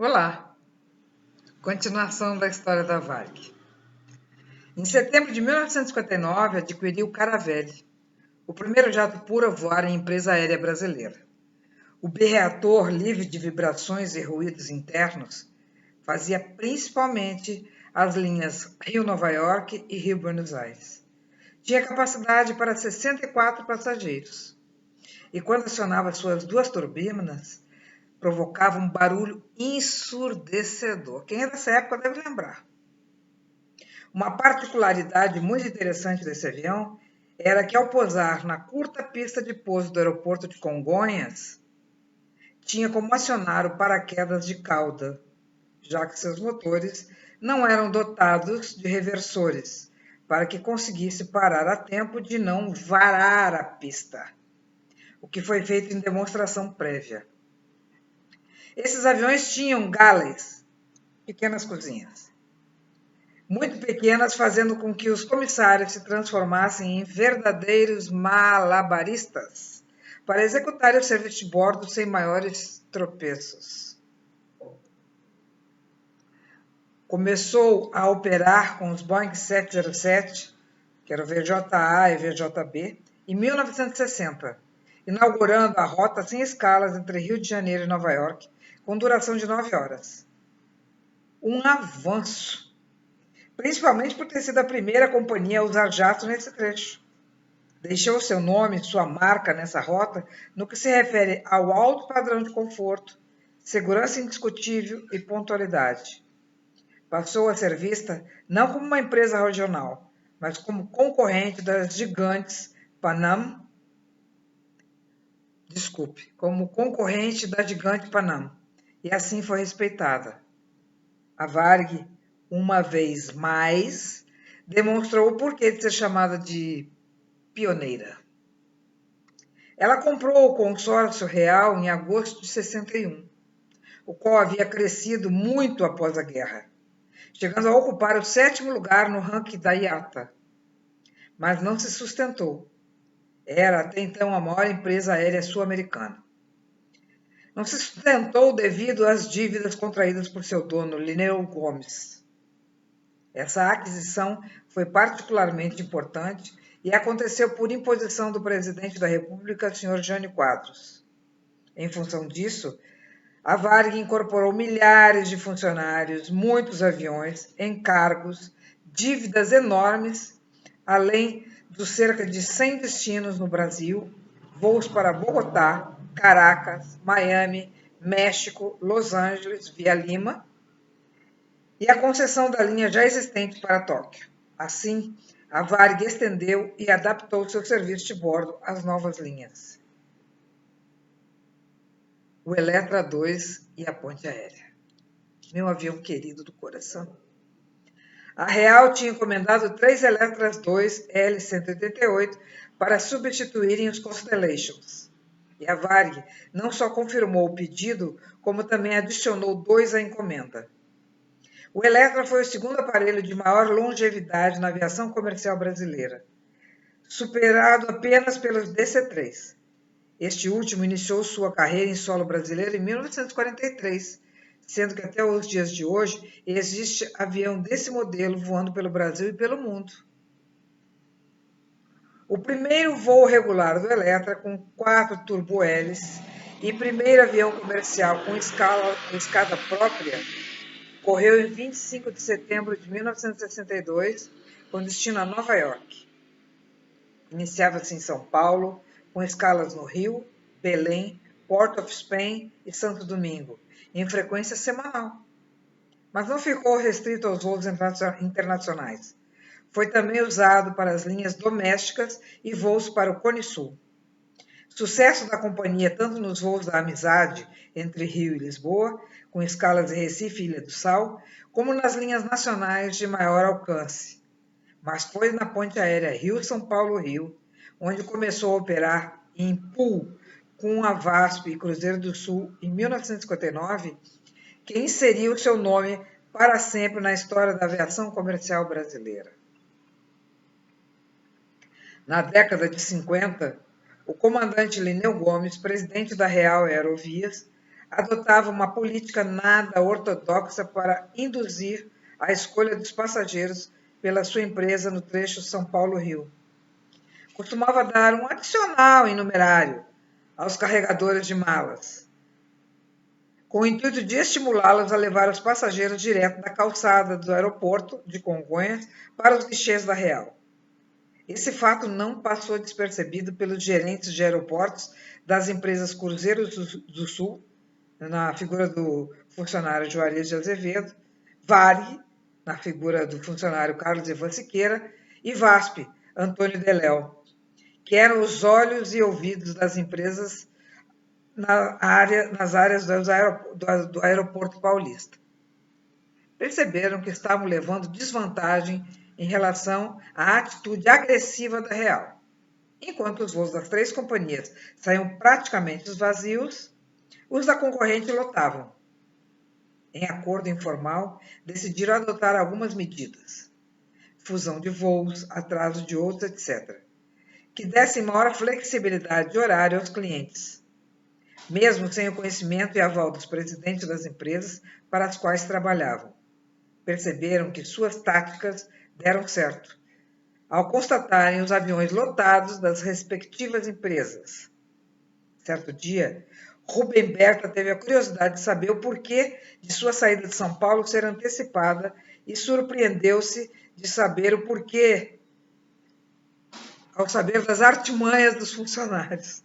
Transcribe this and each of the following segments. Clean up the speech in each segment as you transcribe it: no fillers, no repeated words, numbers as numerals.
Olá, continuação da história da Varig. Em setembro de 1959, adquiriu o Caravelle, o primeiro jato puro a voar em empresa aérea brasileira. O birreator, livre de vibrações e ruídos internos, fazia principalmente as linhas Rio-Nova York e Rio-Buenos Aires. Tinha capacidade para 64 passageiros. E quando acionava suas duas turbinas, provocava um barulho ensurdecedor. Quem é dessa época deve lembrar. Uma particularidade muito interessante desse avião era que, ao pousar na curta pista de pouso do aeroporto de Congonhas, tinha como acionar o paraquedas de cauda, já que seus motores não eram dotados de reversores, para que conseguisse parar a tempo de não varar a pista, o que foi feito em demonstração prévia. Esses aviões tinham galleys, pequenas cozinhas, muito pequenas, fazendo com que os comissários se transformassem em verdadeiros malabaristas para executarem o serviço de bordo sem maiores tropeços. Começou a operar com os Boeing 707, que era o VJA e VJB, em 1960, inaugurando a rota sem escalas entre Rio de Janeiro e Nova York, com duração de 9 horas. Um avanço, principalmente por ter sido a primeira companhia a usar jatos nesse trecho. Deixou seu nome, sua marca nessa rota, no que se refere ao alto padrão de conforto, segurança indiscutível e pontualidade. Passou a ser vista não como uma empresa regional, mas como concorrente das gigantes como concorrente da gigante Panam, e assim foi respeitada. A Varig, uma vez mais, demonstrou o porquê de ser chamada de pioneira. Ela comprou o consórcio real em agosto de 61, o qual havia crescido muito após a guerra, chegando a ocupar o 7º lugar no ranking da IATA, mas não se sustentou. Era até então a maior empresa aérea sul-americana. Não se sustentou devido às dívidas contraídas por seu dono, Linneu Gomes. Essa aquisição foi particularmente importante e aconteceu por imposição do presidente da República, Sr. Jânio Quadros. Em função disso, a Varig incorporou milhares de funcionários, muitos aviões, encargos, dívidas enormes, além dos cerca de 100 destinos no Brasil, voos para Bogotá, Caracas, Miami, México, Los Angeles, via Lima, e a concessão da linha já existente para Tóquio. Assim, a Varig estendeu e adaptou seu serviço de bordo às novas linhas. O Eletra 2 e a ponte aérea. Meu avião querido do coração. A Real tinha encomendado 3 Eletras 2 L-188 para substituírem os Constellations. E a Varig não só confirmou o pedido, como também adicionou 2 à encomenda. O Eletra foi o segundo aparelho de maior longevidade na aviação comercial brasileira, superado apenas pelos DC-3. Este último iniciou sua carreira em solo brasileiro em 1943, sendo que até os dias de hoje existe avião desse modelo voando pelo Brasil e pelo mundo. O primeiro voo regular do Eletra com 4 turbo-hélices e primeiro avião comercial com escada própria ocorreu em 25 de setembro de 1962, com destino a Nova York. Iniciava-se em São Paulo, com escalas no Rio, Belém, Port of Spain e Santo Domingo, em frequência semanal. Mas não ficou restrito aos voos internacionais. Foi também usado para as linhas domésticas e voos para o Cone Sul. Sucesso da companhia tanto nos voos da amizade entre Rio e Lisboa, com escalas em Recife e Ilha do Sal, como nas linhas nacionais de maior alcance. Mas foi na ponte aérea Rio-São Paulo-Rio, onde começou a operar em pool com a VASP e Cruzeiro do Sul em 1959, que inseriu seu nome para sempre na história da aviação comercial brasileira. Na década de 50, o comandante Linneu Gomes, presidente da Real Aerovias, adotava uma política nada ortodoxa para induzir a escolha dos passageiros pela sua empresa no trecho São Paulo-Rio. Costumava dar um adicional em numerário aos carregadores de malas, com o intuito de estimulá-los a levar os passageiros direto da calçada do aeroporto de Congonhas para os guichês da Real. Esse fato não passou despercebido pelos gerentes de aeroportos das empresas Cruzeiros do Sul, na figura do funcionário Juarez de Azevedo, Varig, na figura do funcionário Carlos Ivan Siqueira, e VASP, Antônio Deléo, que eram os olhos e ouvidos das empresas nas áreas do aeroporto paulista. Perceberam que estavam levando desvantagem em relação à atitude agressiva da Real. Enquanto os voos das 3 companhias saíam praticamente vazios, os da concorrente lotavam. Em acordo informal, decidiram adotar algumas medidas: fusão de voos, atraso de outros, etc., que dessem maior flexibilidade de horário aos clientes, mesmo sem o conhecimento e aval dos presidentes das empresas para as quais trabalhavam. Perceberam que suas táticas deram certo, ao constatarem os aviões lotados das respectivas empresas. Certo dia, Rubem Berta teve a curiosidade de saber o porquê de sua saída de São Paulo ser antecipada e surpreendeu-se de saber o porquê ao saber das artimanhas dos funcionários.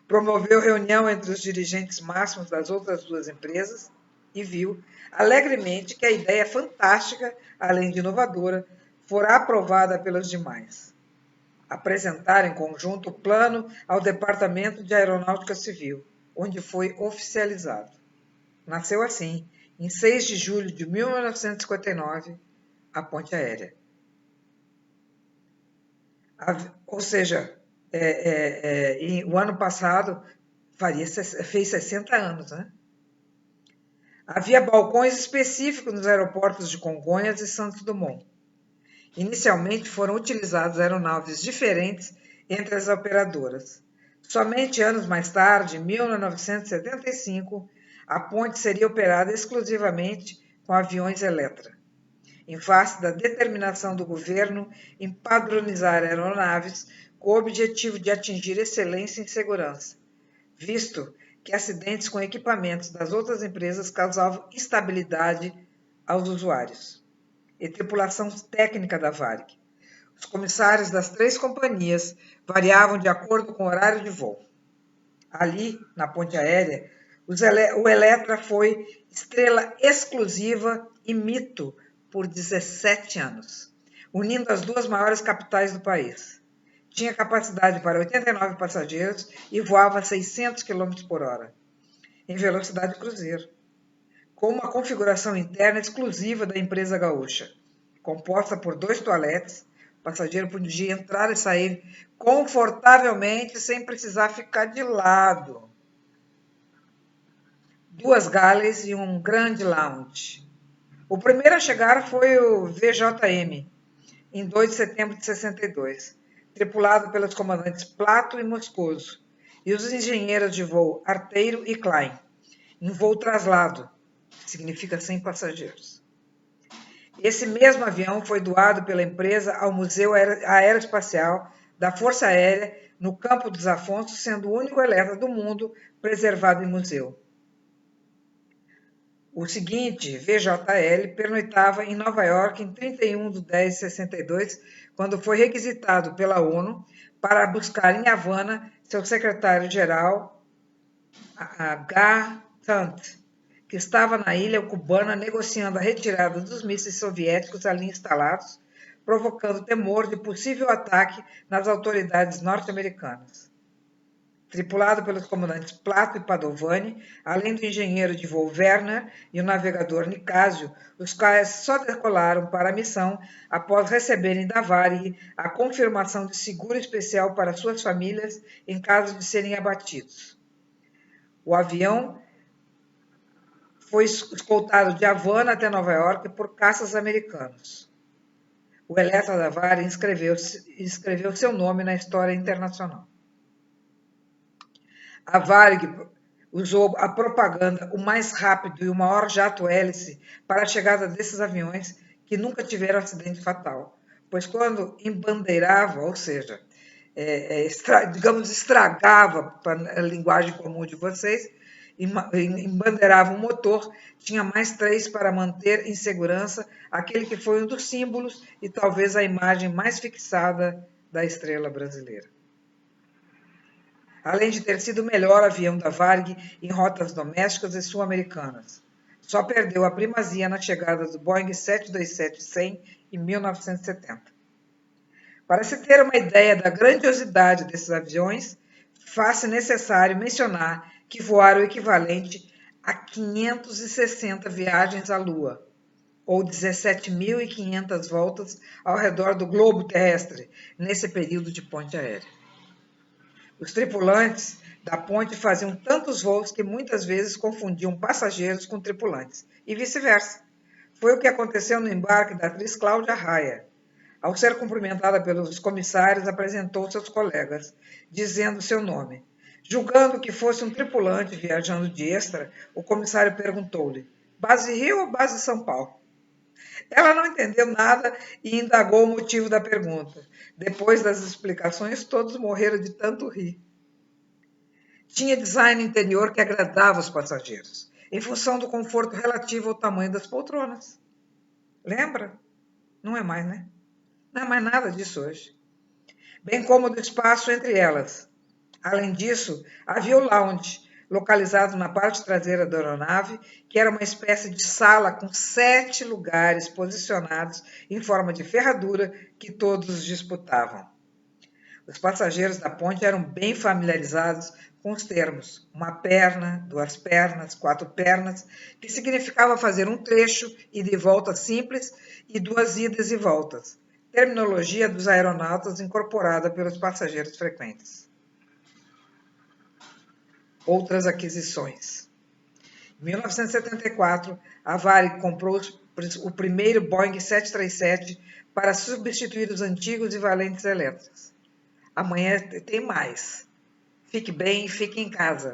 Promoveu reunião entre os dirigentes máximos das outras 2 empresas e viu alegremente que a ideia fantástica, além de inovadora, fora aprovada pelos demais. Apresentaram em conjunto o plano ao Departamento de Aeronáutica Civil, onde foi oficializado. Nasceu assim, em 6 de julho de 1959, a ponte aérea. Ou seja, o ano passado fez 60 anos, né? Havia balcões específicos nos aeroportos de Congonhas e Santos Dumont. Inicialmente foram utilizadas aeronaves diferentes entre as operadoras. Somente anos mais tarde, em 1975, a ponte seria operada exclusivamente com aviões Eletra, em face da determinação do governo em padronizar aeronaves com o objetivo de atingir excelência em segurança, visto que acidentes com equipamentos das outras empresas causavam instabilidade aos usuários. E tripulação técnica da Varig. Os comissários das 3 companhias variavam de acordo com o horário de voo. Ali, na ponte aérea, o Eletra foi estrela exclusiva e mito por 17 anos, unindo as 2 maiores capitais do país. Tinha capacidade para 89 passageiros e voava a 600 km por hora, em velocidade cruzeiro, com uma configuração interna exclusiva da empresa gaúcha, composta por 2 toaletes. O passageiro podia entrar e sair confortavelmente sem precisar ficar de lado. 2 galleys e um grande lounge. O primeiro a chegar foi o VJM, em 2 de setembro de 62, tripulado pelos comandantes Plato e Moscoso, e os engenheiros de voo Arteiro e Klein, em voo traslado, que significa 100 passageiros. Esse mesmo avião foi doado pela empresa ao Museu Aeroespacial da Força Aérea no Campo dos Afonsos, sendo o único Eletra do mundo preservado em museu. O seguinte, VJL, pernoitava em Nova York em 31 de 10 de 62, quando foi requisitado pela ONU para buscar em Havana seu secretário-geral, H. Thant, que estava na ilha cubana negociando a retirada dos mísseis soviéticos ali instalados, provocando temor de possível ataque nas autoridades norte-americanas. Tripulado pelos comandantes Plato e Padovani, além do engenheiro de voo Werner e o navegador Nicásio, os quais só decolaram para a missão após receberem da Varig a confirmação de seguro especial para suas famílias em caso de serem abatidos. O avião foi escoltado de Havana até Nova York por caças americanos. O Eletra da Varig escreveu seu nome na história internacional. A Varig, usou a propaganda, o mais rápido e o maior jato-hélice para a chegada desses aviões que nunca tiveram acidente fatal. Pois quando embandeirava, ou seja, digamos, estragava, para a linguagem comum de vocês, embandeirava um motor, tinha mais 3 para manter em segurança aquele que foi um dos símbolos e talvez a imagem mais fixada da estrela brasileira. Além de ter sido o melhor avião da Varig em rotas domésticas e sul-americanas. Só perdeu a primazia na chegada do Boeing 727-100 em 1970. Para se ter uma ideia da grandiosidade desses aviões, faz-se necessário mencionar que voaram o equivalente a 560 viagens à Lua, ou 17.500 voltas ao redor do globo terrestre, nesse período de ponte aérea. Os tripulantes da ponte faziam tantos voos que muitas vezes confundiam passageiros com tripulantes, e vice-versa. Foi o que aconteceu no embarque da atriz Cláudia Raia. Ao ser cumprimentada pelos comissários, apresentou-se aos colegas, dizendo seu nome. Julgando que fosse um tripulante viajando de extra, o comissário perguntou-lhe: base Rio ou base São Paulo? Ela não entendeu nada e indagou o motivo da pergunta. Depois das explicações, todos morreram de tanto rir. Tinha design interior que agradava os passageiros, em função do conforto relativo ao tamanho das poltronas. Lembra? Não é mais, né? Não é mais nada disso hoje. Bem como do espaço entre elas. Além disso, havia o lounge, localizado na parte traseira da aeronave, que era uma espécie de sala com 7 lugares posicionados em forma de ferradura que todos disputavam. Os passageiros da ponte eram bem familiarizados com os termos uma perna, 2 pernas, 4 pernas, que significava fazer um trecho ida e volta simples e 2 idas e voltas, terminologia dos aeronautas incorporada pelos passageiros frequentes. Outras aquisições. Em 1974, a Varig comprou o primeiro Boeing 737 para substituir os antigos e valentes elétricos. Amanhã tem mais. Fique bem e fique em casa.